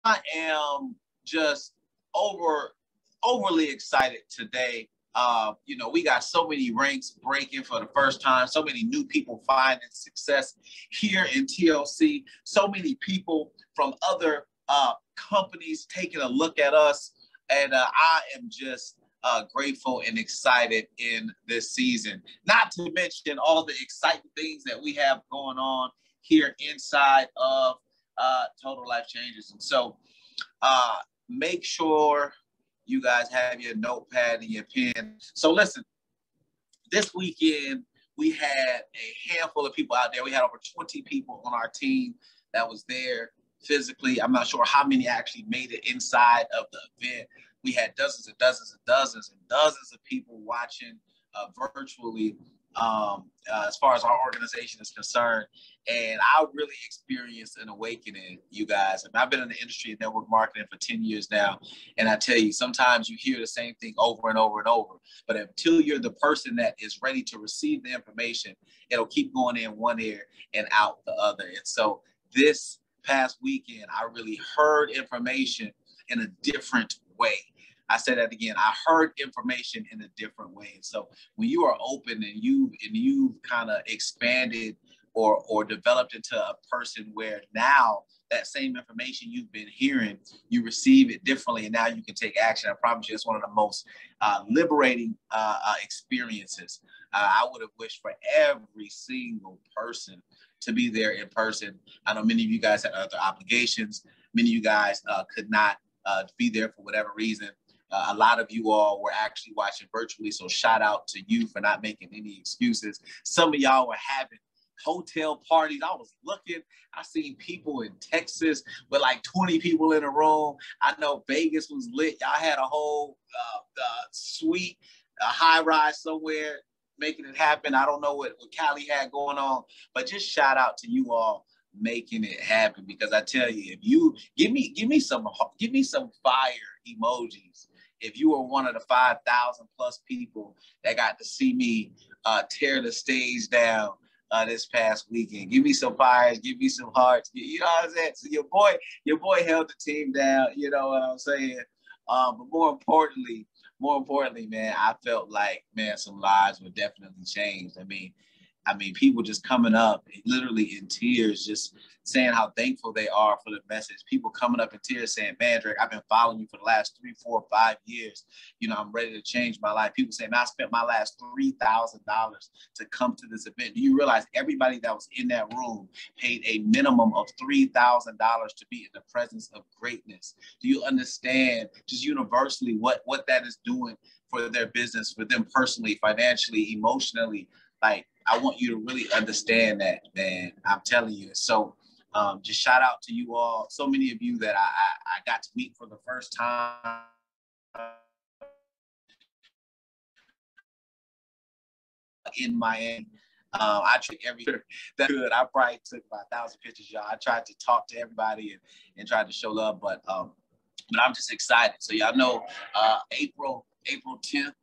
I am just overly excited today. We got so many ranks breaking for the first time, so many new people finding success here in TLC, so many people from other companies taking a look at us. And I am just grateful and excited in this season, not to mention all the exciting things that we have going on here inside of Total Life Changes. And so make sure you guys have your notepad and your pen. So listen, this weekend, we had a handful of people out there. We had over 20 people on our team that was there physically. I'm not sure how many actually made it inside of the event. We had dozens and dozens and dozens and dozens of people watching virtually as far as our organization is concerned. And I really experienced an awakening, you guys. And I've been in the industry of network marketing for 10 years now. And I tell you, sometimes you hear the same thing over and over and over. But until you're the person that is ready to receive the information, it'll keep going in one ear and out the other. And so this past weekend, I really heard information in a different way. I said that again. I heard information in a different way. And so when you are open and you've kind of expanded or developed into a person where now that same information you've been hearing, you receive it differently, and now you can take action. I promise you, it's one of the most liberating experiences. I would have wished for every single person to be there in person. I know many of you guys had other obligations. Many of you guys could not be there for whatever reason. A lot of you all were actually watching virtually, so shout out to you for not making any excuses. Some of y'all were having hotel parties. I was looking, I seen people in Texas with like 20 people in a room. I know Vegas was lit. Y'all had a whole suite, a high rise somewhere making it happen. I don't know what Cali had going on, but just shout out to you all making it happen, because I tell you, if you give me some fire emojis if you were one of the 5,000 plus people that got to see me tear the stage down this past weekend. Give me some fires, give me some hearts. You know what I'm saying? So your boy held the team down. You know what I'm saying? But more importantly, man, I felt like, man, some lives were definitely changed. I mean, people just coming up literally in tears, just saying how thankful they are for the message. People coming up in tears saying, man, Drake, I've been following you for the last 3, 4, 5 years. You know, I'm ready to change my life. People saying, man, I spent my last $3,000 to come to this event. Do you realize everybody that was in that room paid a minimum of $3,000 to be in the presence of greatness? Do you understand just universally what that is doing for their business, for them personally, financially, emotionally? Like, I want you to really understand that, man. I'm telling you. So just shout out to you all. So many of you that I got to meet for the first time. In Miami. I took every picture that could. I probably took about 1,000 pictures, y'all. I tried to talk to everybody and tried to show love, but I'm just excited. So y'all know April 10th,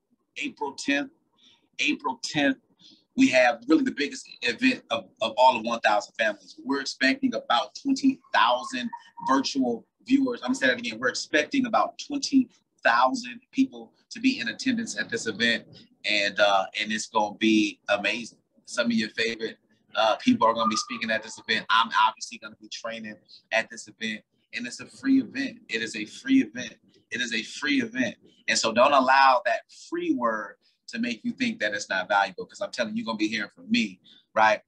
we have really the biggest event of all of 1,000 families. We're expecting about 20,000 virtual viewers. I'm gonna say that again. We're expecting about 20,000 people to be in attendance at this event, and it's gonna be amazing. Some of your favorite people are gonna be speaking at this event. I'm obviously gonna be training at this event, and it's a free event. It is a free event. It is a free event, and so don't allow that free word to make you think that it's not valuable, because I'm telling you, you're gonna be hearing from me, right?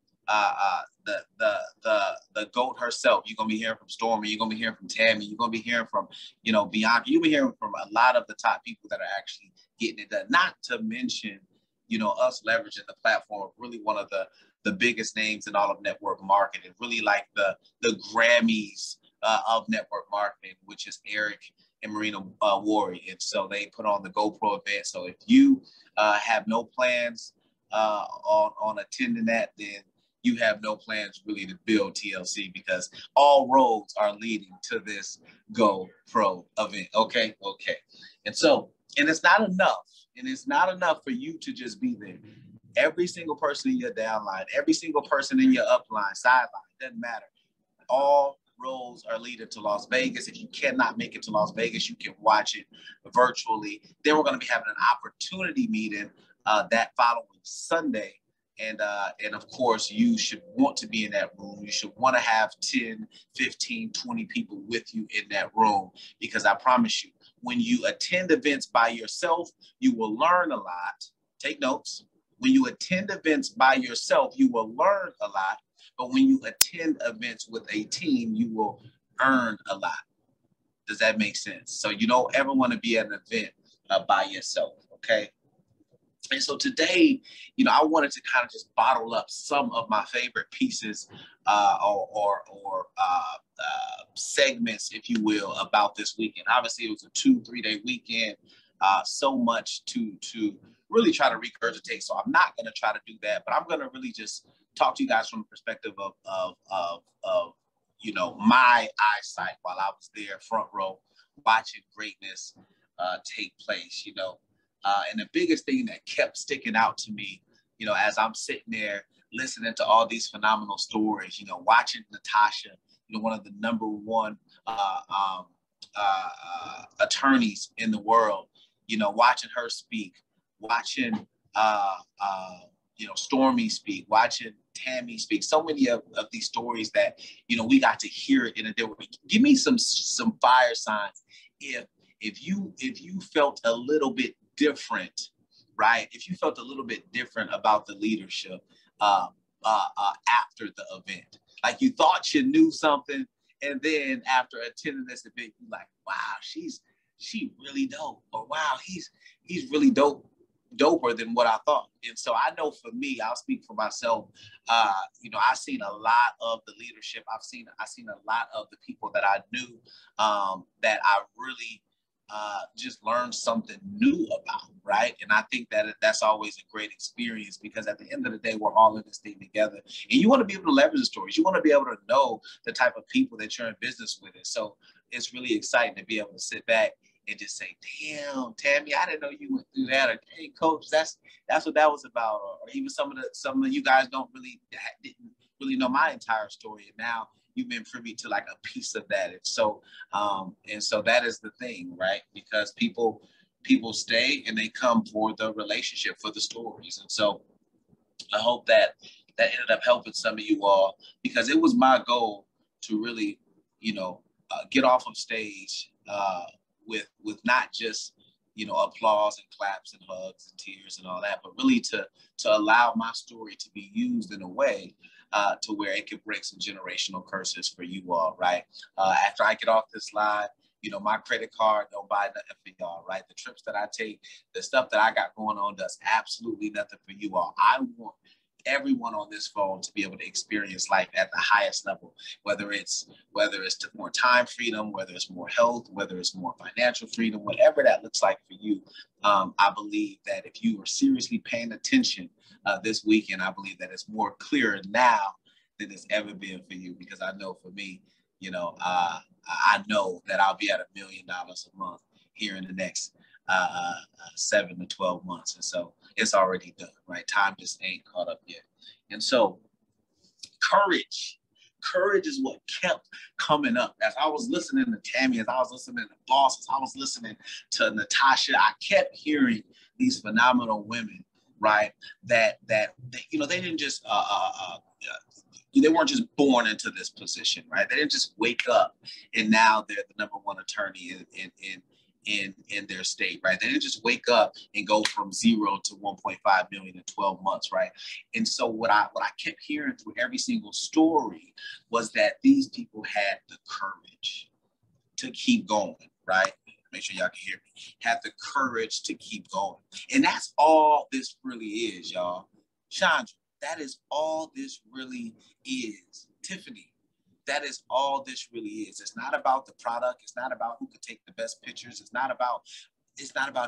The GOAT herself. You're gonna be hearing from Stormy. You're gonna be hearing from Tammy. You're gonna be hearing from, Bianca. You'll be hearing from a lot of the top people that are actually getting it done. Not to mention, us leveraging the platform. Really, one of the biggest names in all of network marketing. Really like the Grammys of network marketing, which is Eric and Marina Wari. And so they put on the GoPro event. So if you have no plans on attending that, then you have no plans really to build TLC, because all roads are leading to this GoPro event. Okay. And it's not enough. And it's not enough for you to just be there. Every single person in your downline, every single person in your upline, sideline, doesn't matter. All roads are leading to Las Vegas. If you cannot make it to Las Vegas, you can watch it virtually. Then we're going to be having an opportunity meeting that following Sunday. And of course, you should want to be in that room. You should want to have 10, 15, 20 people with you in that room, because I promise you, when you attend events by yourself, you will learn a lot. Take notes. When you attend events by yourself, you will learn a lot. But when you attend events with a team, you will earn a lot. Does that make sense? So you don't ever want to be at an event by yourself, okay? And so today, I wanted to kind of just bottle up some of my favorite pieces or segments, if you will, about this weekend. Obviously, it was a 2-3 day weekend, so much to really try to regurgitate. So I'm not going to try to do that, but I'm going to really just talk to you guys from the perspective of my eyesight while I was there front row watching greatness take place, and the biggest thing that kept sticking out to me, as I'm sitting there listening to all these phenomenal stories, watching Natasha, one of the #1 attorneys in the world, watching her speak, watching, Stormy speak, watching Tammy speak. So many of these stories that, we got to hear it in a different way. Give me some fire signs if you felt a little bit different, right? If you felt a little bit different about the leadership after the event, like you thought you knew something, and then after attending this event, you're like, wow, she really dope, or wow, he's really doper than what I thought. And so I know for me, I'll speak for myself. I've seen a lot of the leadership. I've seen a lot of the people that I knew that I really just learned something new about, right? And I think that that's always a great experience, because at the end of the day, we're all in this thing together. And you want to be able to leverage the stories. You want to be able to know the type of people that you're in business with. And so it's really exciting to be able to sit back and just say, damn, Tammy, I didn't know you went through that. Or, hey, coach, that's what that was about. Or even some of you guys didn't really know my entire story. And now you've been privy to like a piece of that. And so that is the thing, right? Because people stay and they come for the relationship, for the stories. And so I hope that ended up helping some of you all, because it was my goal to really, get off of stage with not just, applause and claps and hugs and tears and all that, but really to allow my story to be used in a way to where it could break some generational curses for you all, right? After I get off this live, my credit card don't buy nothing for y'all, right? The trips that I take, the stuff that I got going on does absolutely nothing for you all. I want everyone on this phone to be able to experience life at the highest level, whether it's more time freedom, whether it's more health, whether it's more financial freedom, whatever that looks like for you. I believe that if you are seriously paying attention this weekend, I believe that it's more clear now than it's ever been for you, because I know for me, I know that I'll be at $1 million a month here in the next 7 to 12 months. And so it's already done, right? Time just ain't caught up yet. And so courage is what kept coming up. As I was listening to Tammy, as I was listening to Boss, as I was listening to Natasha, I kept hearing these phenomenal women, right? That they didn't just they weren't just born into this position, right? They didn't just wake up and now they're the #1 attorney in their state, right? They didn't just wake up and go from 0 to 1.5 million in 12 months, right? And so what I kept hearing through every single story was that these people had the courage to keep going, right? Make sure y'all can hear me. Had the courage to keep going. And that's all this really is, y'all. Chandra, that is all this really is. Tiffany, that is all this really is. It's not about the product. It's not about who could take the best pictures. It's not about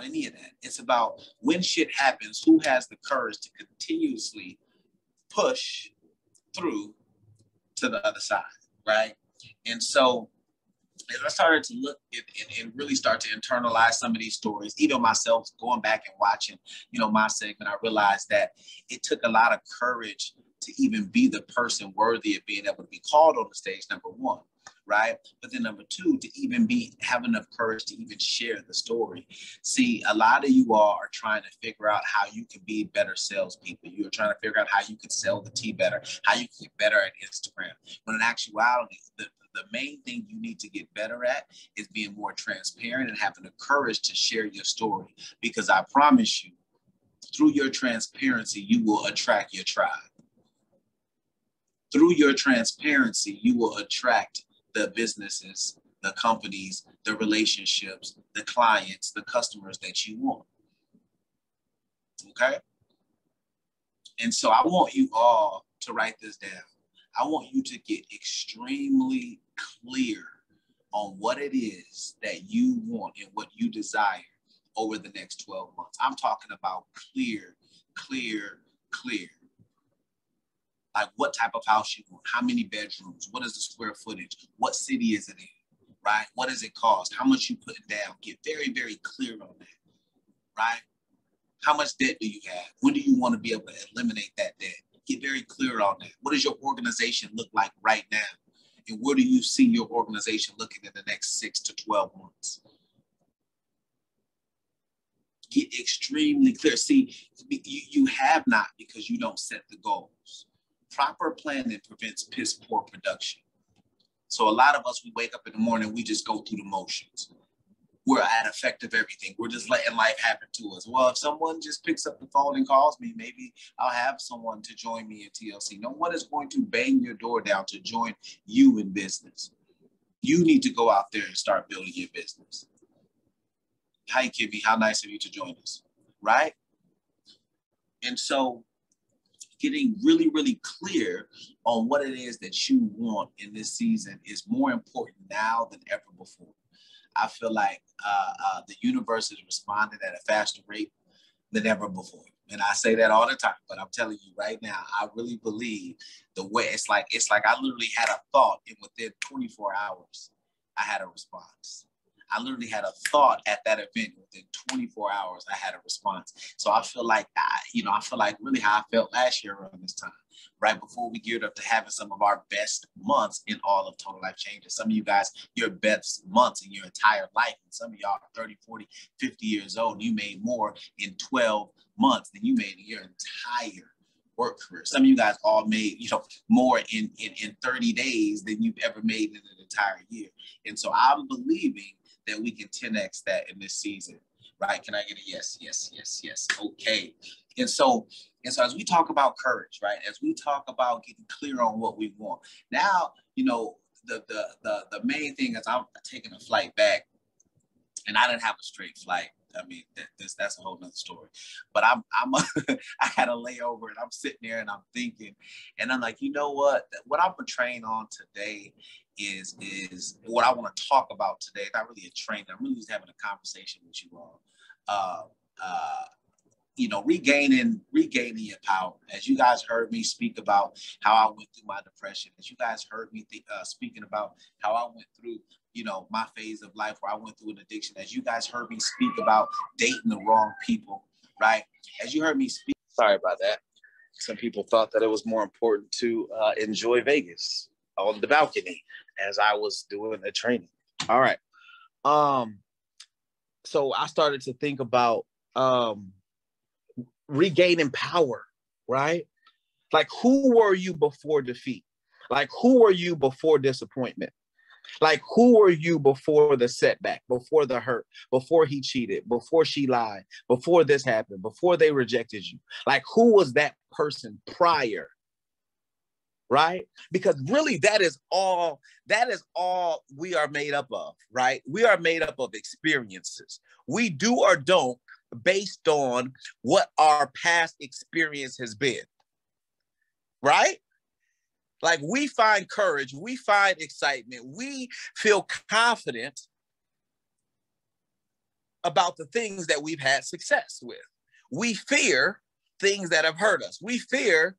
any of that. It's about when shit happens, who has the courage to continuously push through to the other side, right? And so as I started to look and really start to internalize some of these stories, even myself going back and watching, my segment, I realized that it took a lot of courage to even be the person worthy of being able to be called on the stage, #1, right? But then number two, to even have enough courage to even share the story. See, a lot of you all are trying to figure out how you can be better salespeople. You're trying to figure out how you can sell the tea better, how you can get better at Instagram. When in actuality, the main thing you need to get better at is being more transparent and having the courage to share your story. Because I promise you, through your transparency, you will attract your tribe. Through your transparency, you will attract the businesses, the companies, the relationships, the clients, the customers that you want. Okay? And so I want you all to write this down. I want you to get extremely clear on what it is that you want and what you desire over the next 12 months. I'm talking about clear. Like what type of house you want, how many bedrooms, what is the square footage, what city is it in, right? What does it cost? How much you putting down? Get very, very clear on that, right? How much debt do you have? When do you want to be able to eliminate that debt? Get very clear on that. What does your organization look like right now? And where do you see your organization looking in the next 6 to 12 months? Get extremely clear. See, you have not because you don't set the goals. Proper planning prevents piss poor production. So a lot of us, we wake up in the morning, we just go through the motions. We're at effect of everything. We're just letting life happen to us. Well, if someone just picks up the phone and calls me, maybe I'll have someone to join me in TLC. No one is going to bang your door down to join you in business. You need to go out there and start building your business. Hi, Kimmy. How nice of you to join us, right? And so getting really, really clear on what it is that you want in this season is more important now than ever before. I feel like the universe is responding at a faster rate than ever before. And I say that all the time, but I'm telling you right now, I really believe the way it's like I literally had a thought and within 24 hours, I had a response. I literally had a thought at that event within 24 hours, I had a response. So I feel like, I feel like really how I felt last year around this time, right before we geared up to having some of our best months in all of Total Life Changes. Some of you guys, your best months in your entire life. And some of y'all are 30, 40, 50 years old. You made more in 12 months than you made in your entire work career. Some of you guys all made, more in 30 days than you've ever made in an entire year. And so I'm believing that we can 10x that in this season, right? Can I get a yes, yes, yes, yes? Okay. And so as we talk about courage, right? As we talk about getting clear on what we want, now, the main thing is I'm taking a flight back, and I didn't have a straight flight. I mean, that's a whole nother story. But I had a layover, and I'm sitting there and I'm thinking, and I'm like, you know what? What I'm portraying on today is what I want to talk about today. Not really a training. I'm really just having a conversation with you all. Regaining your power. As you guys heard me speak about how I went through my depression. As you guys heard me speaking about how I went through, my phase of life where I went through an addiction. As you guys heard me speak about dating the wrong people, right? As you heard me speak. Sorry about that. Some people thought that it was more important to enjoy Vegas on the balcony as I was doing the training. All right. So I started to think about regaining power, right? Like, who were you before defeat? Like, who were you before disappointment? Like, who were you before the setback, before the hurt, before he cheated, before she lied, before this happened, before they rejected you? Like, who was that person prior? Right? Because really that is all we are made up of, right? We are made up of experiences. We do or don't based on what our past experience has been, right? Like, we find courage, we find excitement, we feel confident about the things that we've had success with. We fear things that have hurt us. We fear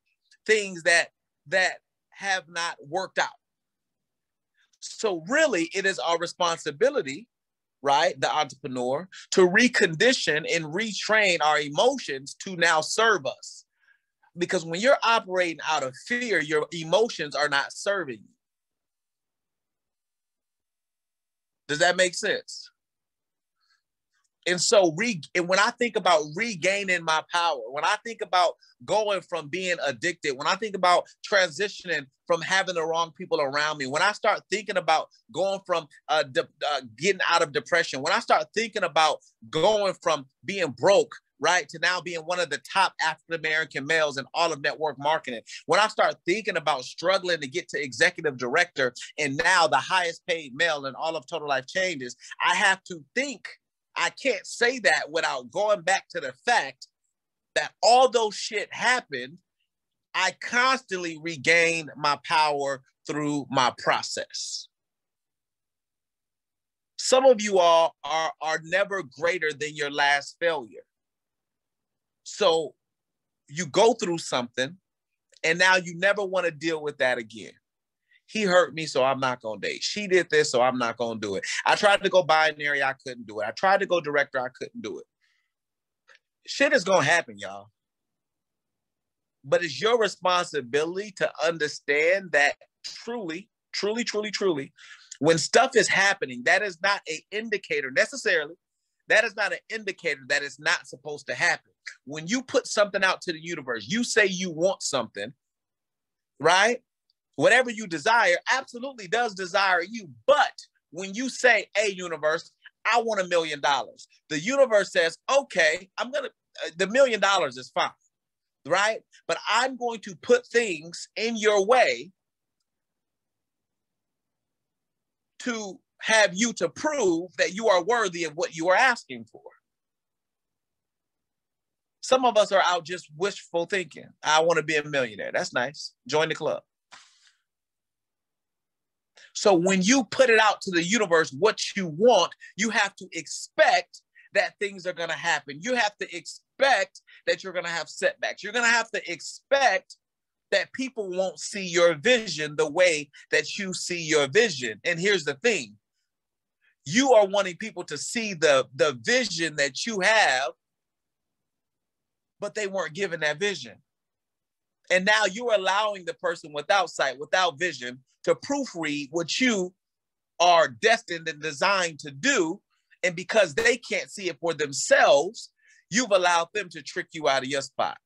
things that have not worked out. So really, it is our responsibility, right, the entrepreneur, to recondition and retrain our emotions to now serve us. Because when you're operating out of fear, your emotions are not serving you. Does that make sense? And so when I think about regaining my power, when I think about going from being addicted, when I think about transitioning from having the wrong people around me, when I start thinking about going from getting out of depression, when I start thinking about going from being broke, right, to now being one of the top African-American males in all of network marketing, when I start thinking about struggling to get to executive director and now the highest paid male in all of Total Life Changes, I have to think. I can't say that without going back to the fact that although shit happened, I constantly regain my power through my process. Some of you all are never greater than your last failure. So you go through something and now you never want to deal with that again. He hurt me, so I'm not going to date. She did this, so I'm not going to do it. I tried to go binary, I couldn't do it. I tried to go director, I couldn't do it. Shit is going to happen, y'all. But it's your responsibility to understand that truly, when stuff is happening, that is not an indicator necessarily. That is not an indicator that it's not supposed to happen. When you put something out to the universe, you say you want something, right? Whatever you desire absolutely does desire you. But when you say, hey, universe, I want $1 million, the universe says, okay, the $1 million is fine, right? But I'm going to put things in your way to have you to prove that you are worthy of what you are asking for. Some of us are out just wishful thinking. I want to be a millionaire. That's nice. Join the club. So when you put it out to the universe, what you want, you have to expect that things are going to happen. You have to expect that you're going to have setbacks. You're going to have to expect that people won't see your vision the way that you see your vision. And here's the thing. You are wanting people to see the vision that you have, but they weren't given that vision. And now you're allowing the person without sight, without vision, to proofread what you are destined and designed to do. And because they can't see it for themselves, you've allowed them to trick you out of your spot.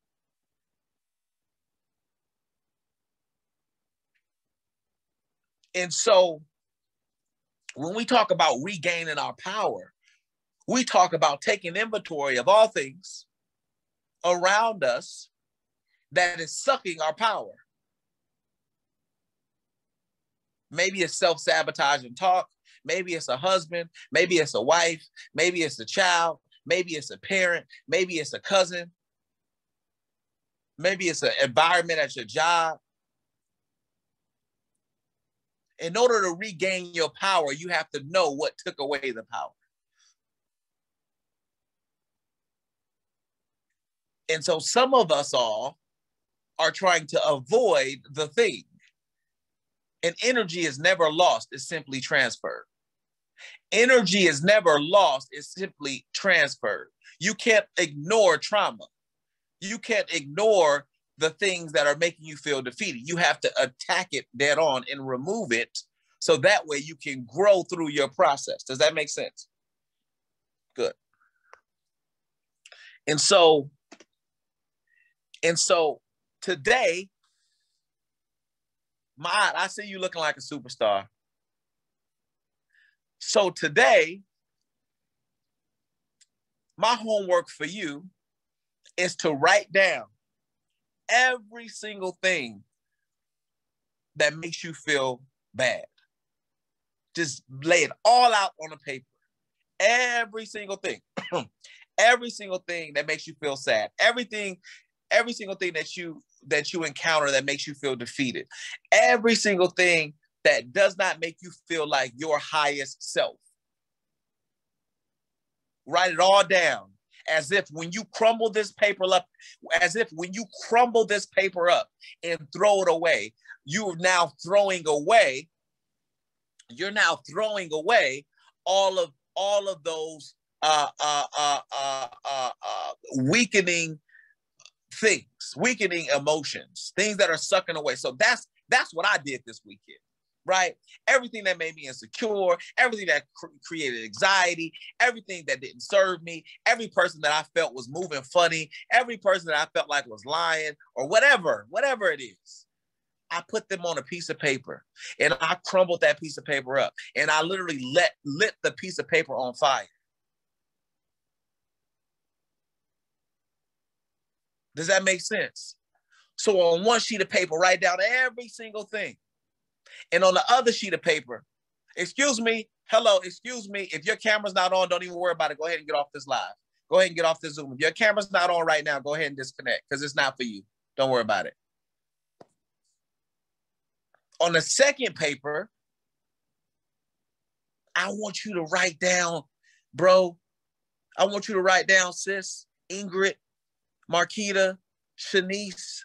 And so when we talk about regaining our power, we talk about taking inventory of all things around us that is sucking our power. Maybe it's self-sabotaging talk. Maybe it's a husband. Maybe it's a wife. Maybe it's a child. Maybe it's a parent. Maybe it's a cousin. Maybe it's an environment at your job. In order to regain your power, you have to know what took away the power. And so some of us all are trying to avoid the thing. And energy is never lost, it's simply transferred. Energy is never lost, it's simply transferred. You can't ignore trauma. You can't ignore the things that are making you feel defeated. You have to attack it dead on and remove it so that way you can grow through your process. Does that make sense? Good. And so today, I see you looking like a superstar. So today, my homework for you is to write down every single thing that makes you feel bad. Just lay it all out on the paper. Every single thing. Every single thing that makes you feel sad. Every single thing that you encounter that makes you feel defeated. Every single thing that does not make you feel like your highest self. Write it all down. As if when you crumble this paper up, and throw it away, you're now throwing away all of those weakening things, weakening emotions, things that are sucking away. So that's what I did this weekend. right? Everything that made me insecure, everything that created anxiety, everything that didn't serve me, every person that I felt was moving funny, every person that I felt like was lying or whatever it is. I put them on a piece of paper and I crumbled that piece of paper up and I literally lit the piece of paper on fire. Does that make sense? So on one sheet of paper, write down every single thing. And on the other sheet of paper, excuse me, hello, excuse me, if your camera's not on, don't even worry about it. Go ahead and get off this live. Go ahead and get off this Zoom. If your camera's not on right now, go ahead and disconnect because it's not for you. Don't worry about it. On the second paper, I want you to write down, bro, I want you to write down, sis, Ingrid, Marquita, Shanice.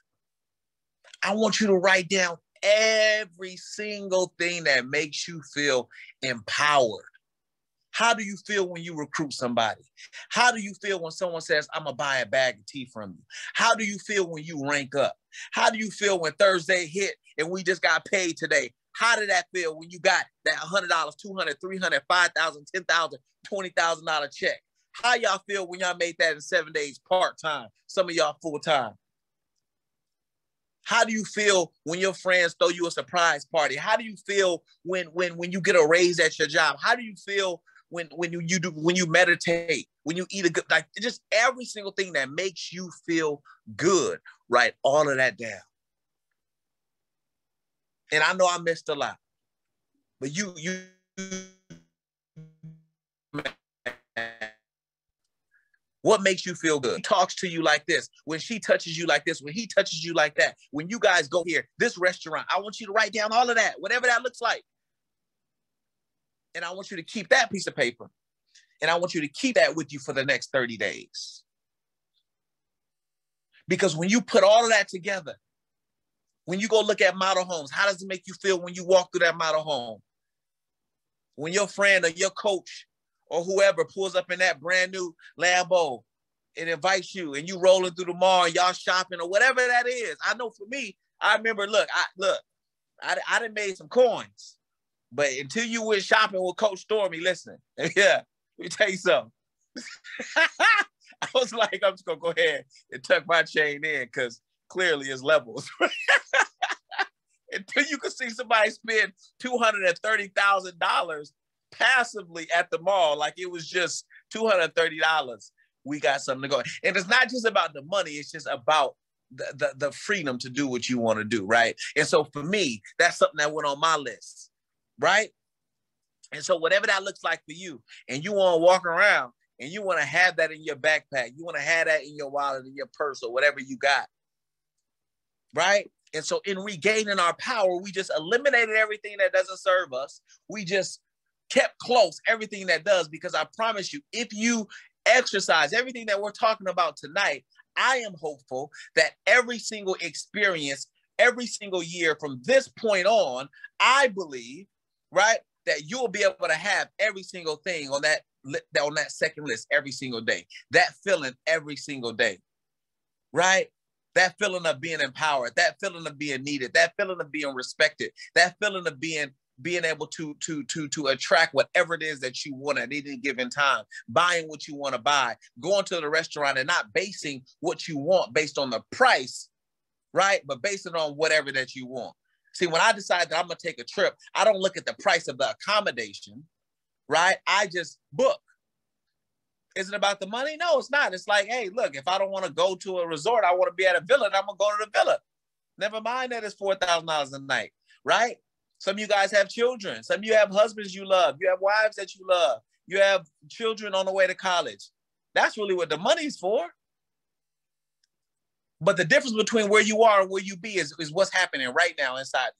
I want you to write down every single thing that makes you feel empowered. How do you feel when you recruit somebody? How do you feel when someone says, I'm going to buy a bag of tea from you? How do you feel when you rank up? How do you feel when Thursday hit and we just got paid today? How did that feel when you got that $100, $200, $300, $5,000, $10,000, $20,000 check? How y'all feel when y'all made that in 7 days part-time? Some of y'all full-time. How do you feel when your friends throw you a surprise party? How do you feel when you get a raise at your job? How do you feel when you meditate, when you eat a good, like just every single thing that makes you feel good? Write all of that down. And I know I missed a lot, but you what makes you feel good? He talks to you like this, when she touches you like this, when he touches you like that, when you guys go here, this restaurant, I want you to write down all of that, whatever that looks like. And I want you to keep that piece of paper. And I want you to keep that with you for the next 30 days. Because when you put all of that together, when you go look at model homes, how does it make you feel when you walk through that model home? When your friend or your coach or whoever pulls up in that brand new Lambo and invites you and you rolling through the mall and y'all shopping or whatever that is. I know for me, I remember, I done made some coins, but until you went shopping with Coach Stormy, listen, yeah, let me tell you something. I was like, I'm just gonna go ahead and tuck my chain in because clearly it's levels. Until you can see somebody spend $230,000 passively at the mall, like it was just $230, we got something to go. And it's not just about the money, it's just about the freedom to do what you want to do, right? And so for me, that's something that went on my list, right? And so whatever that looks like for you, and you want to walk around and you want to have that in your backpack, you want to have that in your wallet, in your purse, or whatever you got, right? And so in regaining our power, we just eliminated everything that doesn't serve us. We just kept close everything that does, because I promise you, if you exercise everything that we're talking about tonight, I am hopeful that every single experience, every single year from this point on, I believe, right, that you'll be able to have every single thing on that second list every single day, that feeling every single day, right? That feeling of being empowered, that feeling of being needed, that feeling of being respected, that feeling of being able to attract whatever it is that you want at any given time, buying what you want to buy, going to the restaurant and not basing what you want based on the price, right? But based it on whatever that you want. See, when I decide that I'm going to take a trip, I don't look at the price of the accommodation, right? I just book. Is it about the money? No, it's not. It's like, hey, look, if I don't want to go to a resort, I want to be at a villa, and I'm going to go to the villa. Never mind that it's $4,000 a night, right? Some of you guys have children. Some of you have husbands you love. You have wives that you love. You have children on the way to college. That's really what the money's for. But the difference between where you are and where you be is what's happening right now inside.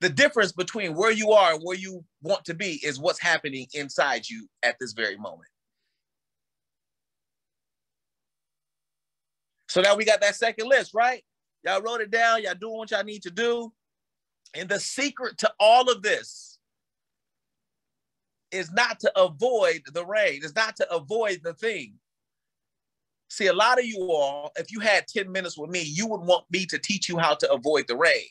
The difference between where you are and where you want to be is what's happening inside you at this very moment. So now we got that second list, right? Y'all wrote it down. Y'all doing what y'all need to do. And the secret to all of this is not to avoid the rain. It's not to avoid the thing. See, a lot of you all, if you had 10 minutes with me, you would want me to teach you how to avoid the rain.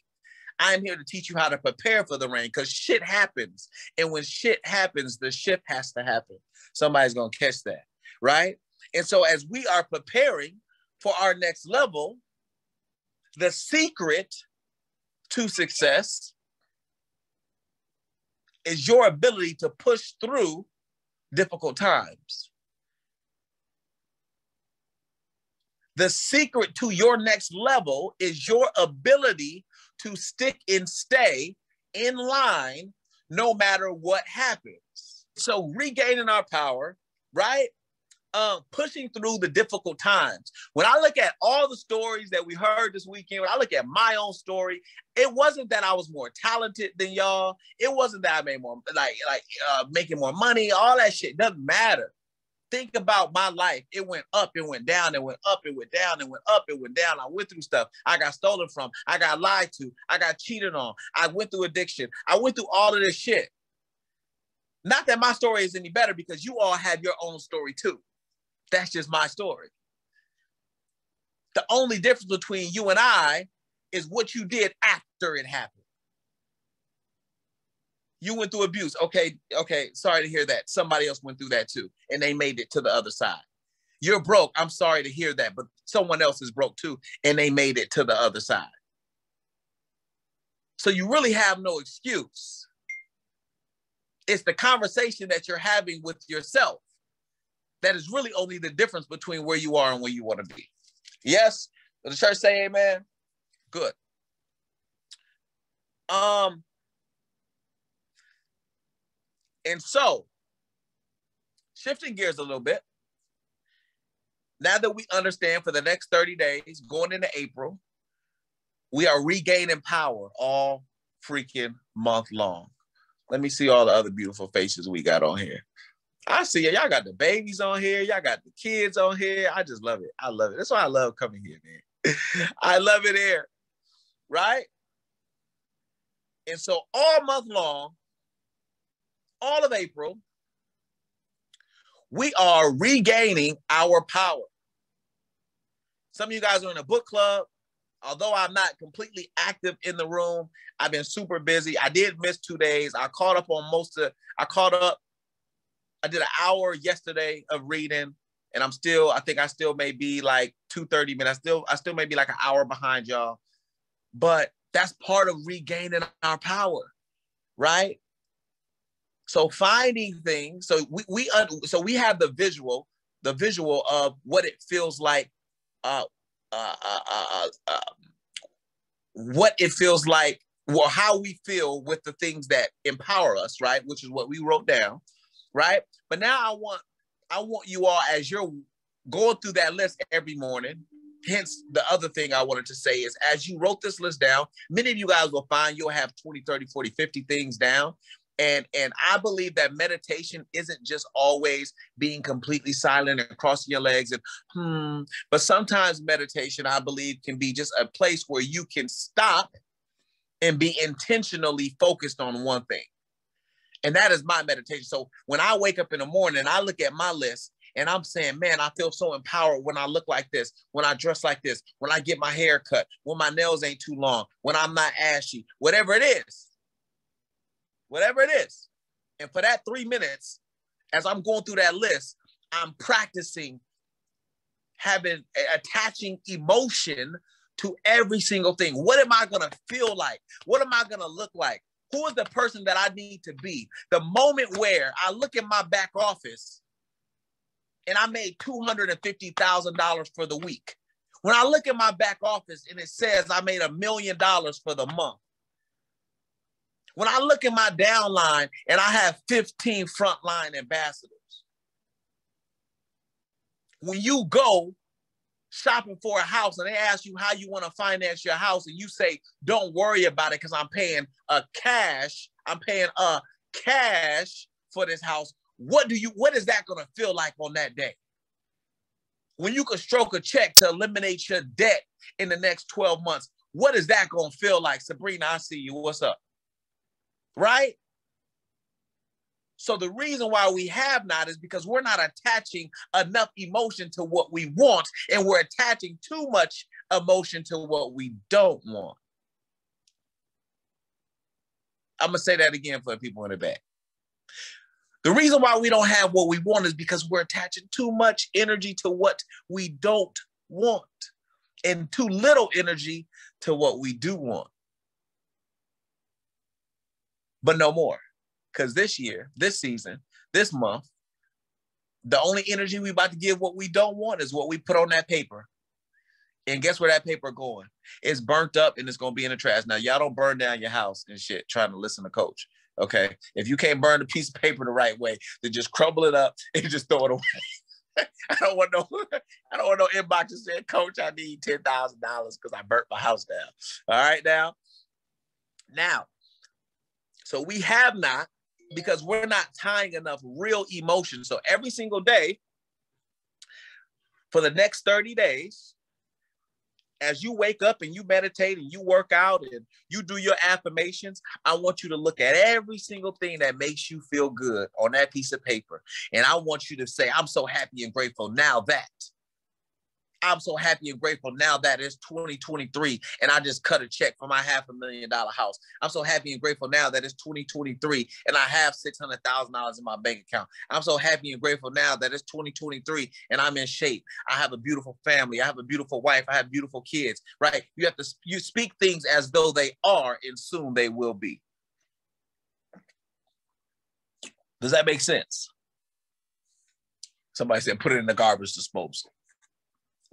I'm here to teach you how to prepare for the rain, because shit happens. And when shit happens, the ship has to happen. Somebody's going to catch that, right? And so as we are preparing for our next level, the secret to success is your ability to push through difficult times. The secret to your next level is your ability to stick and stay in line no matter what happens. So regaining our power, right? Pushing through the difficult times. When I look at all the stories that we heard this weekend, when I look at my own story, it wasn't that I was more talented than y'all. It wasn't that I made more, making more money. All that shit doesn't matter. Think about my life. It went up, it went down, it went up, it went down, it went up, it went down. I went through stuff. I got stolen from. I got lied to. I got cheated on. I went through addiction. I went through all of this shit. Not that my story is any better, because you all have your own story too. That's just my story. The only difference between you and I is what you did after it happened. You went through abuse. Okay, sorry to hear that. Somebody else went through that too, and they made it to the other side. You're broke. I'm sorry to hear that, but someone else is broke too, and they made it to the other side. So you really have no excuse. It's the conversation that you're having with yourself that is really only the difference between where you are and where you want to be. Yes? Will the church say amen? Good. And so, shifting gears a little bit, now that we understand for the next 30 days, going into April, we are regaining power all freaking month long. Let me see all the other beautiful faces we got on here. I see it. Y'all got the babies on here. Y'all got the kids on here. I just love it. I love it. That's why I love coming here, man. I love it here, right? And so all month long, all of April, we are regaining our power. Some of you guys are in a book club. Although I'm not completely active in the room, I've been super busy. I did miss 2 days. I caught up on I did an hour yesterday of reading, and I think I still may be like 2:30 minutes. I still may be like an hour behind y'all. But that's part of regaining our power, right? So finding things, so we have the visual of what it feels like, what it feels like, well, how we feel with the things that empower us, right? Which is what we wrote down, right? But now I want you all, as you're going through that list every morning, hence the other thing I wanted to say is, as you wrote this list down, many of you guys will find you'll have 20, 30, 40, 50 things down. And I believe that meditation isn't just always being completely silent and crossing your legs but sometimes meditation, I believe, can be just a place where you can stop and be intentionally focused on one thing. And that is my meditation. So when I wake up in the morning, I look at my list and I'm saying, man, I feel so empowered when I look like this, when I dress like this, when I get my hair cut, when my nails ain't too long, when I'm not ashy, whatever it is. And for that 3 minutes, as I'm going through that list, I'm practicing attaching emotion to every single thing. What am I going to feel like? What am I going to look like? Who is the person that I need to be? The moment where I look at my back office and I made $250,000 for the week. When I look at my back office and it says I made $1 million for the month. When I look at my downline and I have 15 frontline ambassadors. When you go shopping for a house and they ask you how you want to finance your house and you say, don't worry about it because I'm paying cash for this house. What is that going to feel like on that day? When you can stroke a check to eliminate your debt in the next 12 months, what is that going to feel like? Sabrina, I see you. What's up? Right? So the reason why we have not is because we're not attaching enough emotion to what we want, and we're attaching too much emotion to what we don't want. I'm going to say that again for the people in the back. The reason why we don't have what we want is because we're attaching too much energy to what we don't want and too little energy to what we do want. But no more. Because this year, this season, this month, the only energy we about to give what we don't want is what we put on that paper. And guess where that paper going? It's burnt up and it's going to be in the trash. Now, y'all don't burn down your house and shit trying to listen to coach. Okay? If you can't burn a piece of paper the right way, then just crumble it up and just throw it away. I don't want no inbox that said, Coach, I need $10,000 because I burnt my house down. All right, now, so we have not, because we're not tying enough real emotion. So every single day for the next 30 days, as you wake up and you meditate and you work out and you do your affirmations, I want you to look at every single thing that makes you feel good on that piece of paper. And I want you to say, I'm so happy and grateful now that. I'm so happy and grateful now that it's 2023 and I just cut a check for my $500,000 house. I'm so happy and grateful now that it's 2023 and I have $600,000 in my bank account. I'm so happy and grateful now that it's 2023 and I'm in shape. I have a beautiful family. I have a beautiful wife. I have beautiful kids, right? You speak things as though they are and soon they will be. Does that make sense? Somebody said, put it in the garbage disposal.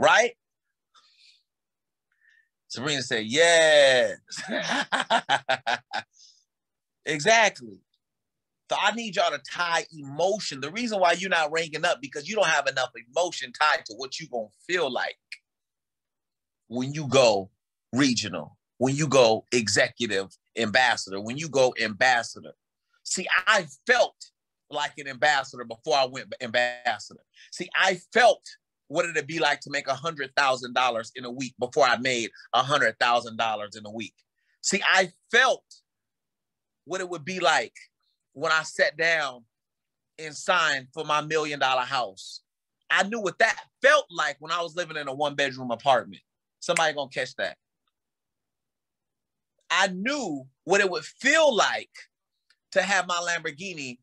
Right? Serena said, yes. Exactly. So I need y'all to tie emotion. The reason why you're not ranking up because you don't have enough emotion tied to what you're going to feel like when you go regional, when you go executive ambassador, when you go ambassador. See, I felt like an ambassador before I went ambassador. See, I felt what did it be like to make $100,000 in a week before I made $100,000 in a week? See, I felt what it would be like when I sat down and signed for my $1 million house. I knew what that felt like when I was living in a 1-bedroom apartment. Somebody gonna catch that. I knew what it would feel like to have my Lamborghini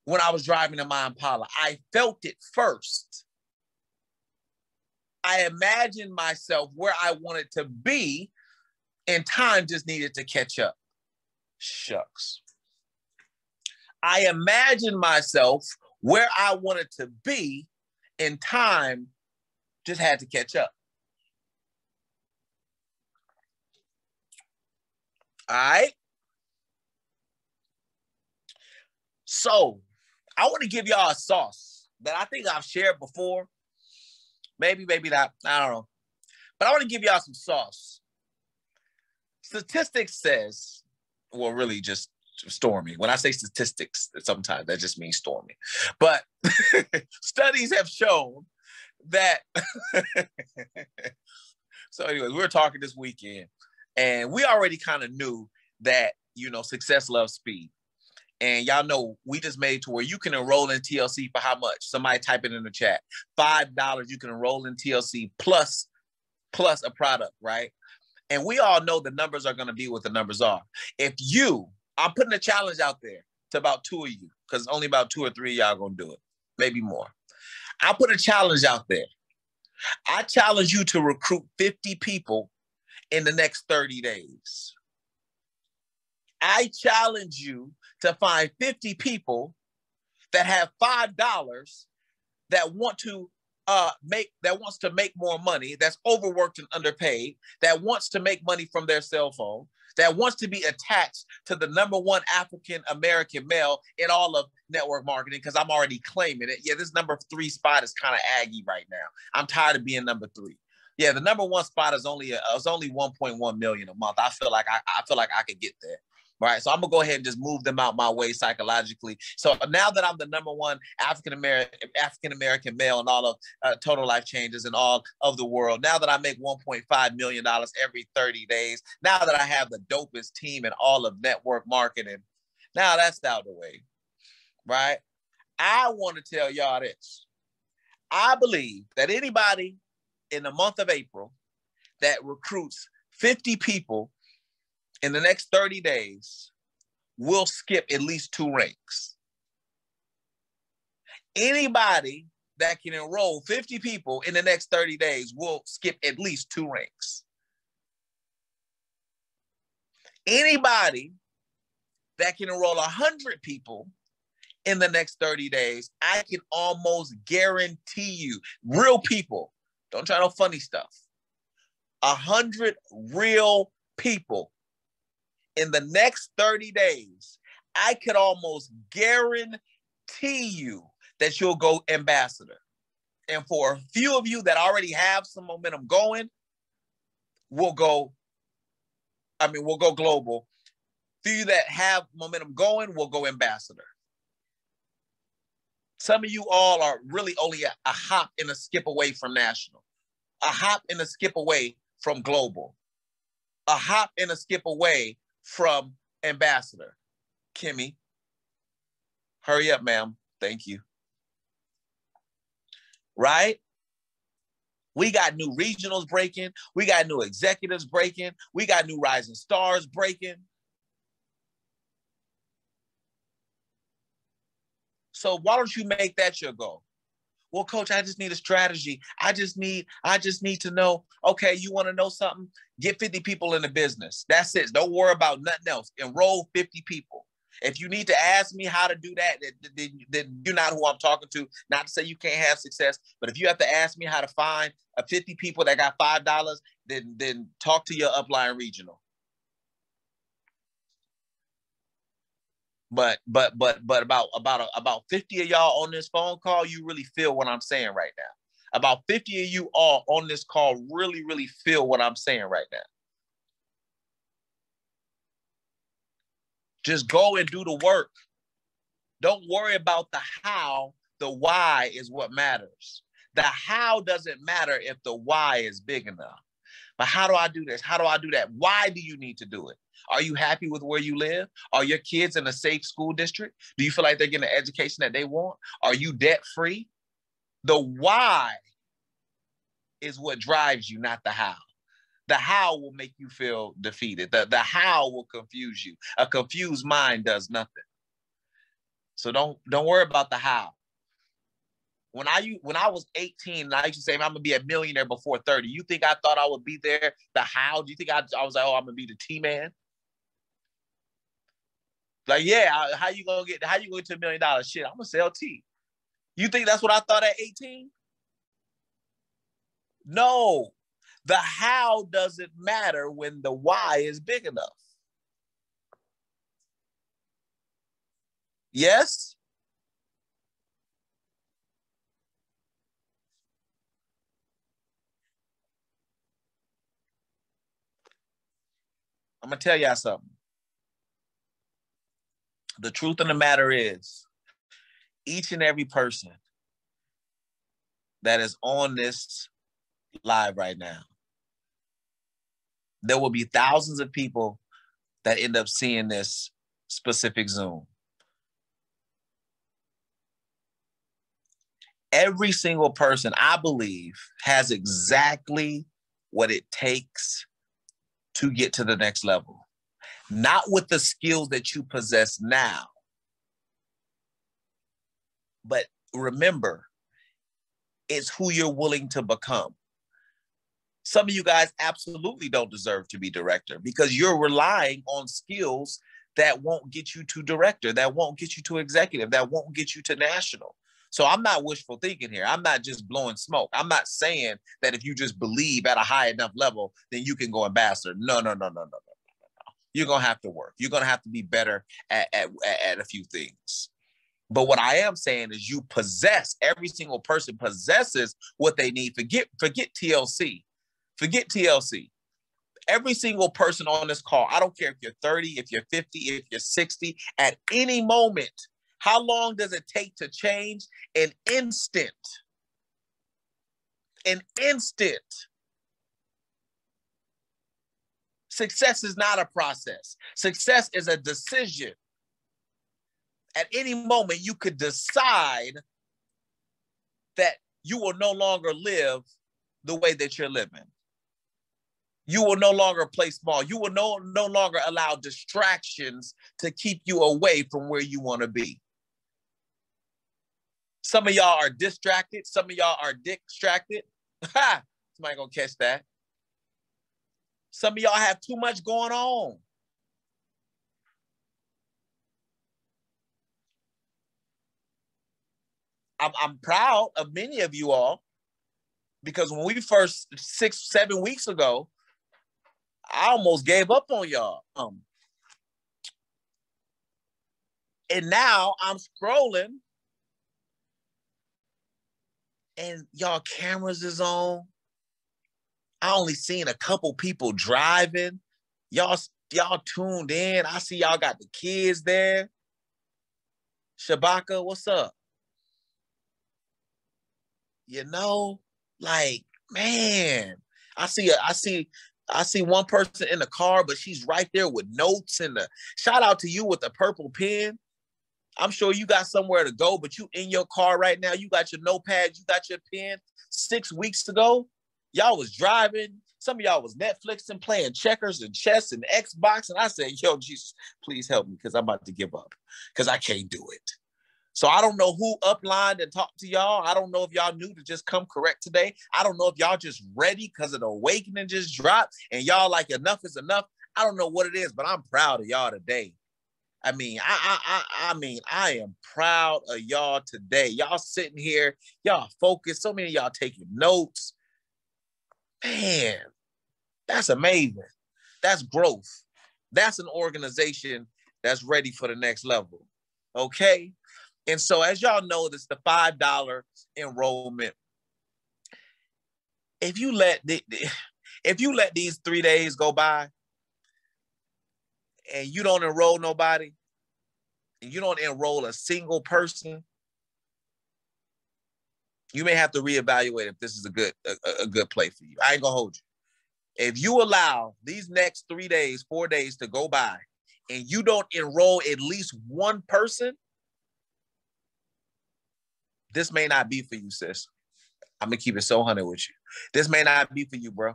when I was driving in my Impala. I felt it first. I imagined myself where I wanted to be, and time just needed to catch up. Shucks. I imagined myself where I wanted to be, and time just had to catch up. All right? So, I want to give y'all a sauce that I think I've shared before. Maybe not. I don't know. But I want to give y'all some sauce. Statistics says, well, really just stormy. When I say statistics, sometimes that just means stormy. But studies have shown that. So anyways, we were talking this weekend, and we already kind of knew that, success loves speed. And y'all know we just made it to where you can enroll in TLC for how much? Somebody type it in the chat. $5 you can enroll in TLC plus a product, right? And we all know the numbers are going to be what the numbers are. I'm putting a challenge out there to about 2 of you, because only about 2 or 3 of y'all going to do it, maybe more. I put a challenge out there. I challenge you to recruit 50 people in the next 30 days. I challenge you to find 50 people that have $5 that wants to make more money, that's overworked and underpaid, that wants to make money from their cell phone, that wants to be attached to the #1 African-American male in all of network marketing, because I'm already claiming it. Yeah, this #3 spot is kind of aggy right now. I'm tired of being #3. Yeah, the #1 spot is only 1.1 million a month. I feel like I could get there. Right, so I'm gonna go ahead and just move them out my way psychologically. So now that I'm the #1 African-American male in all of Total Life Changes in all of the world, now that I make $1.5 million every 30 days, now that I have the dopest team in all of network marketing, now that's out of the way, right? I want to tell y'all this. I believe that anybody in the month of April that recruits 50 people in the next 30 days will skip at least 2 ranks. Anybody that can enroll 50 people in the next 30 days will skip at least 2 ranks. Anybody that can enroll 100 people in the next 30 days, I can almost guarantee you, real people, don't try no funny stuff, 100 real people in the next 30 days, I could almost guarantee you that you'll go ambassador. And for a few of you that already have some momentum going, we'll go global. For you that have momentum going, we'll go ambassador. Some of you all are really only a hop and a skip away from national, a hop and a skip away from global, a hop and a skip away from ambassador. Kimmy, hurry up, ma'am. Thank you. Right? We got new regionals breaking. We got new executives breaking. We got new rising stars breaking. So why don't you make that your goal? Well, coach, I just need a strategy. I just need to know, okay, you want to know something? Get 50 people in the business. That's it. Don't worry about nothing else. Enroll 50 people. If you need to ask me how to do that, then you're not who I'm talking to. Not to say you can't have success, but if you have to ask me how to find 50 people that got $5, then talk to your upline regional. But about 50 of y'all on this phone call, you really feel what I'm saying right now. About 50 of you all on this call really, really feel what I'm saying right now. Just go and do the work. Don't worry about the how. The why is what matters. The how doesn't matter if the why is big enough. But how do I do this? How do I do that? Why do you need to do it? Are you happy with where you live? Are your kids in a safe school district? Do you feel like they're getting the education that they want? Are you debt-free? The why is what drives you, not the how. The how will make you feel defeated. The how will confuse you. A confused mind does nothing. So don't worry about the how. When I was 18, I used to say, I'm going to be a millionaire before 30. You think I thought I would be there? The how? Do you think I was like, oh, I'm going to be the T-man? Like, yeah, how you going to get to $1 million? Shit, I'm going to sell tea. You think that's what I thought at 18? No. The how doesn't matter when the why is big enough. Yes? I'm going to tell y'all something. The truth of the matter is, each and every person that is on this live right now, there will be thousands of people that end up seeing this specific Zoom. Every single person, I believe, has exactly what it takes to get to the next level. Not with the skills that you possess now. But remember, it's who you're willing to become. Some of you guys absolutely don't deserve to be director because you're relying on skills that won't get you to director, that won't get you to executive, that won't get you to national. So I'm not wishful thinking here. I'm not just blowing smoke. I'm not saying that if you just believe at a high enough level, then you can go ambassador. No. You're going to have to work. You're going to have to be better at a few things. But what I am saying is you possess, every single person possesses what they need. Forget TLC. Forget TLC. Every single person on this call, I don't care if you're 30, if you're 50, if you're 60, at any moment, how long does it take to change? An instant. An instant. Success is not a process. Success is a decision. At any moment, you could decide that you will no longer live the way that you're living. You will no longer play small. You will no longer allow distractions to keep you away from where you want to be. Some of y'all are distracted. Some of y'all are distracted. Ha! Somebody gonna catch that. Some of y'all have too much going on. I'm proud of many of you all, because when we first 6-7 weeks ago, I almost gave up on y'all. And now I'm scrolling and y'all cameras is on. I only seen a couple people driving. Y'all tuned in. I see y'all got the kids there. Shabaka, what's up? You know, like, man, I see one person in the car, but she's right there with notes and shout out to you with the purple pen. I'm sure you got somewhere to go, but you in your car right now. You got your notepad, you got your pen. 6 weeks ago, y'all was driving. Some of y'all was Netflixing, playing checkers and chess and Xbox. And I said, yo, Jesus, please help me, because I'm about to give up, because I can't do it. So I don't know who uplined and talked to y'all. I don't know if y'all knew to just come correct today. I don't know if y'all just ready because of the awakening just dropped and y'all like enough is enough. I don't know what it is, but I'm proud of y'all today. I mean, I am proud of y'all today. Y'all sitting here, y'all focused. So many of y'all taking notes. Man, that's amazing. That's growth. That's an organization that's ready for the next level. Okay? And so, as y'all know, this is the $5 enrollment. If you let these 3 days go by and you don't enroll nobody, and you don't enroll a single person, you may have to reevaluate if this is a good play for you. I ain't gonna hold you. If you allow these next 3 days, 4 days to go by, and you don't enroll at least one person, this may not be for you, sis. I'm gonna keep it so 100 with you. This may not be for you, bro.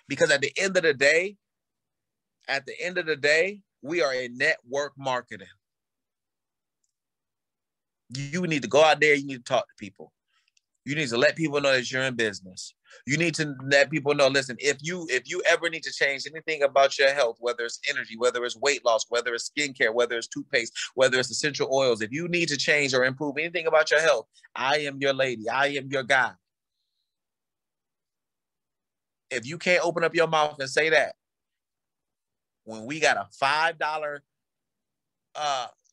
Because at the end of the day, we are in network marketing. You need to go out there. You need to talk to people. You need to let people know that you're in business. You need to let people know, listen, if you ever need to change anything about your health, whether it's energy, whether it's weight loss, whether it's skincare, whether it's toothpaste, whether it's essential oils, if you need to change or improve anything about your health, I am your lady. I am your guy. If you can't open up your mouth and say that, when we got a $5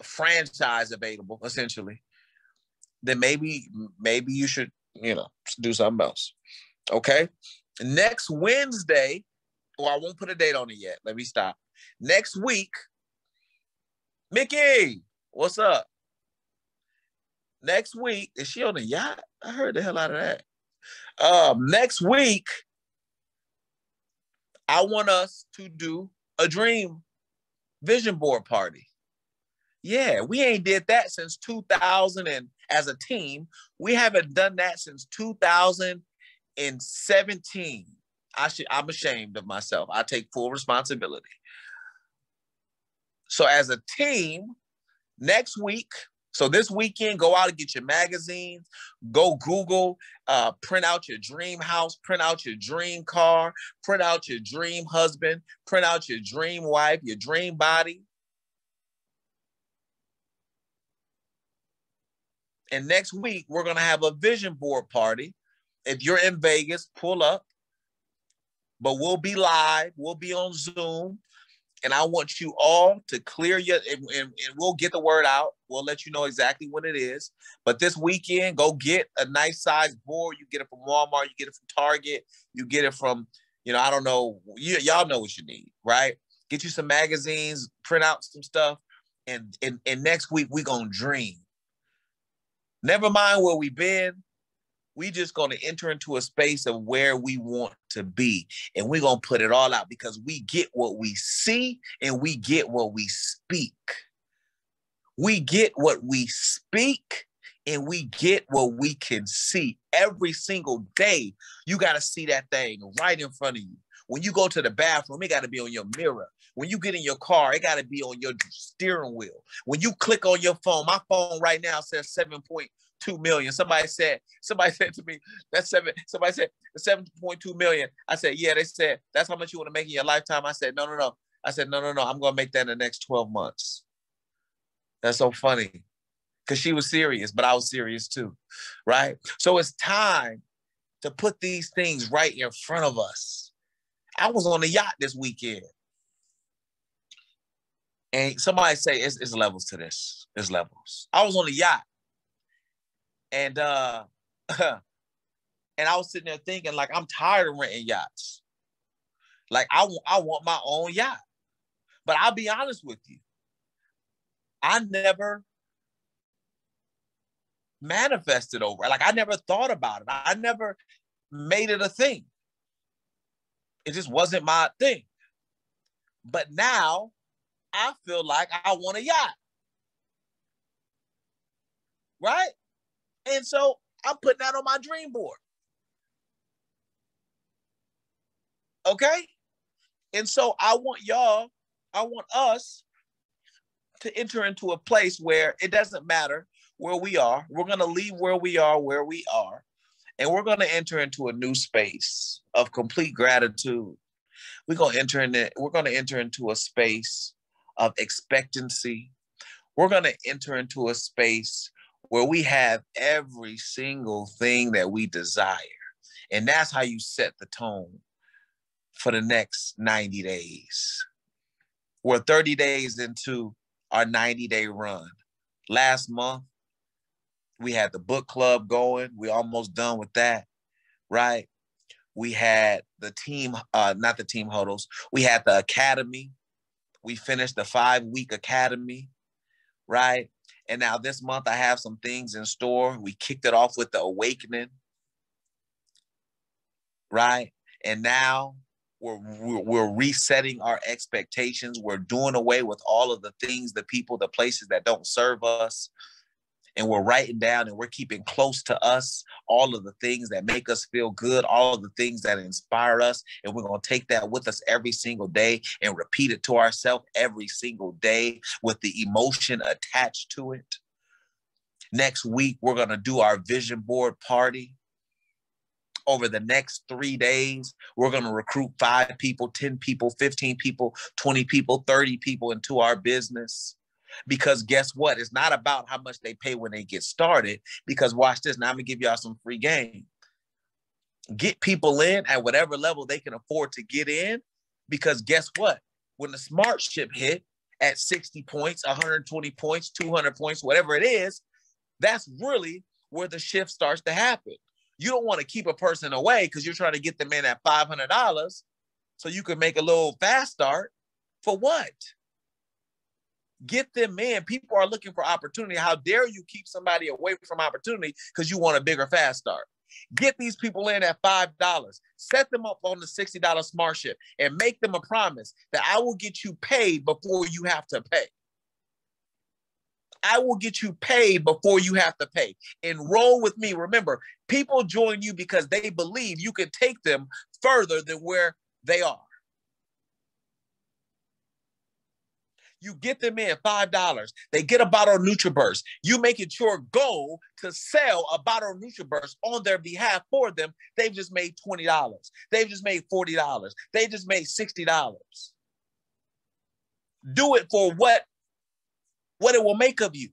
franchise available, essentially, then maybe you should, do something else. Okay. Next Wednesday, I won't put a date on it yet. Let me stop. Next week, Mickey, what's up? Next week, is she on the yacht? I heard the hell out of that. Next week, I want us to do a dream vision board party. Yeah, we ain't did that since 2000, and as a team, we haven't done that since 2017. I'm ashamed of myself. I take full responsibility. So as a team, next week, so this weekend, go out and get your magazines, go Google, print out your dream house, print out your dream car, print out your dream husband, print out your dream wife, your dream body. And next week, we're going to have a vision board party. If you're in Vegas, pull up. But we'll be live. We'll be on Zoom. And I want you all to clear and we'll get the word out. We'll let you know exactly what it is. But this weekend, go get a nice size board. You get it from Walmart. You get it from Target. You get it from, I don't know. Y'all know what you need, right? Get you some magazines, print out some stuff. And next week, we're going to dream. Never mind where we've been. We just going to enter into a space of where we want to be. And we're going to put it all out, because we get what we see and we get what we speak. We get what we speak and we get what we can see every single day. You got to see that thing right in front of you. When you go to the bathroom, it got to be on your mirror. When you get in your car, it got to be on your steering wheel. When you click on your phone, my phone right now says 7.2 million. Somebody said to me, somebody said 7.2 million. I said, yeah, they said, that's how much you want to make in your lifetime. I said, no. I said, no. I'm going to make that in the next 12 months. That's so funny because she was serious, but I was serious too, right? So it's time to put these things right in front of us. I was on the yacht this weekend. And somebody say, it's levels to this. There's levels. I was on the yacht. And and I was sitting there thinking, like, I'm tired of renting yachts. Like, I want my own yacht. But I'll be honest with you. I never manifested over it. Like, I never thought about it. I never made it a thing. It just wasn't my thing. But now I feel like I want a yacht. Right? And so I'm putting that on my dream board. Okay? And so I want us to enter into a place where it doesn't matter where we are. We're going to leave where we are, and we're going to enter into a new space of complete gratitude. We're going to enter into a space of expectancy. We're going to enter into a space where we have every single thing that we desire. And that's how you set the tone for the next 90 days. We're 30 days into our 90-day run. Last month, we had the book club going. We're almost done with that, right? We had the team, not the team huddles. We had the academy. We finished the 5-week academy, right? And now this month I have some things in store. We kicked it off with the awakening, right? And now we're resetting our expectations. We're doing away with all of the things, the people, the places that don't serve us. And we're writing down and we're keeping close to us all of the things that make us feel good, all of the things that inspire us. And we're going to take that with us every single day and repeat it to ourselves every single day with the emotion attached to it. Next week, we're going to do our vision board party. Over the next 3 days, we're going to recruit 5 people, 10 people, 15 people, 20 people, 30 people into our business. Because guess what? It's not about how much they pay when they get started. Because watch this. Now I'm going to give y'all some free game. Get people in at whatever level they can afford to get in. Because guess what? When the smart ship hit at 60 points, 120 points, 200 points, whatever it is, that's really where the shift starts to happen. You don't want to keep a person away because you're trying to get them in at $500 so you can make a little fast start. For what? Get them in. People are looking for opportunity. How dare you keep somebody away from opportunity because you want a bigger fast start? Get these people in at $5. Set them up on the $60 smart ship and make them a promise that I will get you paid before you have to pay. I will get you paid before you have to pay. Enroll with me. Remember, people join you because they believe you can take them further than where they are. You get them in $5. They get a bottle of NutriBurst. You make it your goal to sell a bottle of NutriBurst on their behalf for them. They've just made $20. They've just made $40. They just made $60. Do it for what it will make of you.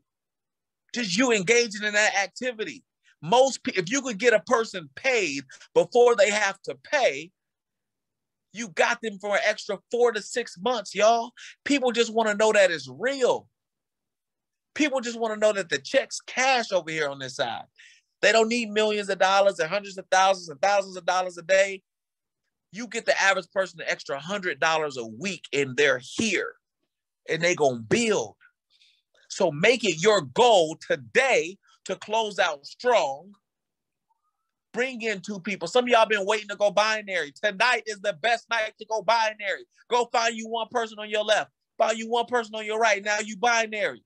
Just you engaging in that activity. If you could get a person paid before they have to pay, you got them for an extra 4 to 6 months, y'all. People just want to know that it's real. People just want to know that the check's cash over here on this side. They don't need millions of dollars and hundreds of thousands and thousands of dollars a day. You get the average person an extra $100 a week and they're here and they gonna build. So make it your goal today to close out strong. Bring in 2 people. Some of y'all been waiting to go binary. Tonight is the best night to go binary. Go find you one person on your left. Find you one person on your right. Now you binary.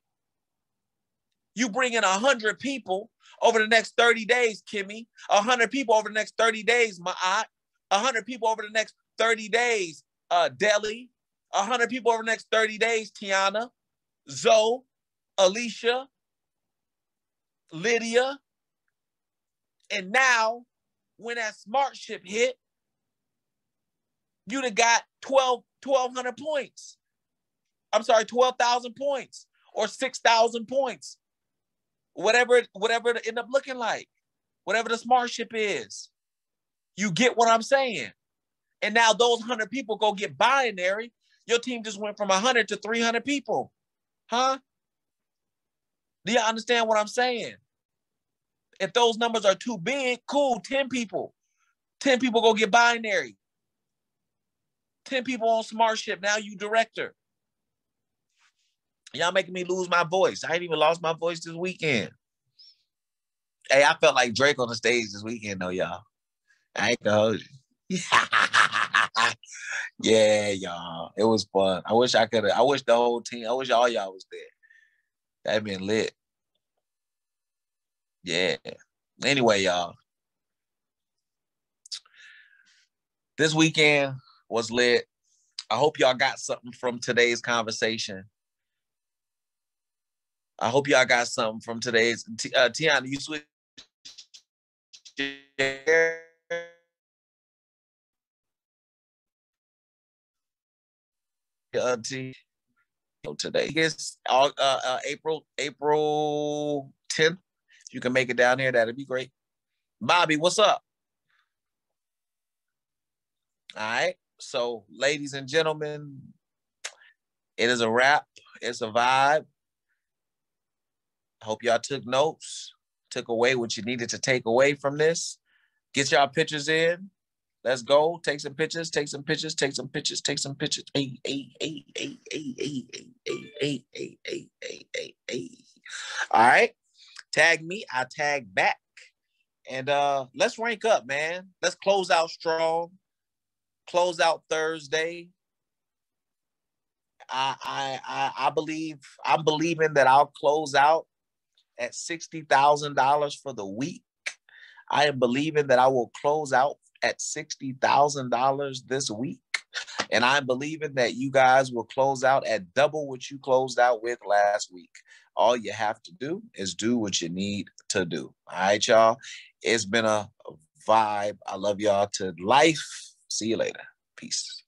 You bring in 100 people over the next 30 days, Kimmy. 100 people over the next 30 days, Ma'at. 100 people over the next 30 days, Deli. 100 people over the next 30 days, Tiana, Zoe, Alicia, Lydia. And now, when that smart ship hit, you'd have got 1,200 points. I'm sorry, 12,000 points or 6,000 points. Whatever it end up looking like. Whatever the smart ship is. You get what I'm saying? And now those 100 people go get binary. Your team just went from 100 to 300 people. Huh? Do you understand what I'm saying? If those numbers are too big, cool, 10 people. 10 people go get binary. 10 people on smart ship. Now you director. Y'all making me lose my voice. I ain't even lost my voice this weekend. Hey, I felt like Drake on the stage this weekend, though, y'all. I ain't gonna hold you. Yeah, y'all. It was fun. I wish the whole team, I wish all y'all was there. That'd been lit. Yeah. Anyway, y'all. This weekend was lit. I hope y'all got something from today's conversation. I hope y'all got something from today's. Tiana, you switch. Today. It's April 10th. If you can make it down here, that'd be great. Bobby, what's up? All right. So, ladies and gentlemen, it is a wrap. It's a vibe. I hope y'all took notes, took away what you needed to take away from this. Get y'all pictures in. Let's go. Take some pictures. Take some pictures. Take some pictures. Take some pictures. Hey. All right. Tag me. I tag back. And let's rank up, man. Let's close out strong. Close out Thursday. I'm believing that I'll close out at $60,000 for the week. I am believing that I will close out at $60,000 this week. And I'm believing that you guys will close out at double what you closed out with last week. All you have to do is do what you need to do. All right, y'all. It's been a vibe. I love y'all to life. See you later. Peace.